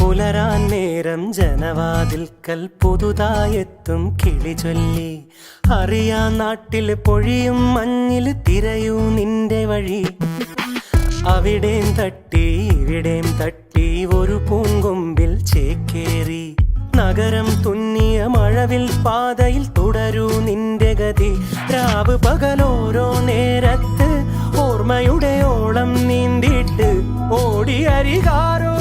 പുലരാൻ നേരം ജനവാതിൽക്കൽ പുതുതായെത്തും കിളി ചൊല്ലി. അറിയാ നാട്ടിൽ പൊഴിയും മഞ്ഞിൽ തിരയൂ നിന്റെ വഴി. അവിടേം തട്ടി ഇവിടേം തട്ടി ഒരു പൂങ്കൊമ്പിൽ ചേക്കേറി. നഗരം തുന്നിയ മഴവിൽ പാതയിൽ തുടരൂ നിന്റെ ഗതി. രാവ് പകലോരോ നേരത്ത് ഓർമ്മയുടെ ഓളം നീന്തിയിട്ട് ഓടി അരികാരോ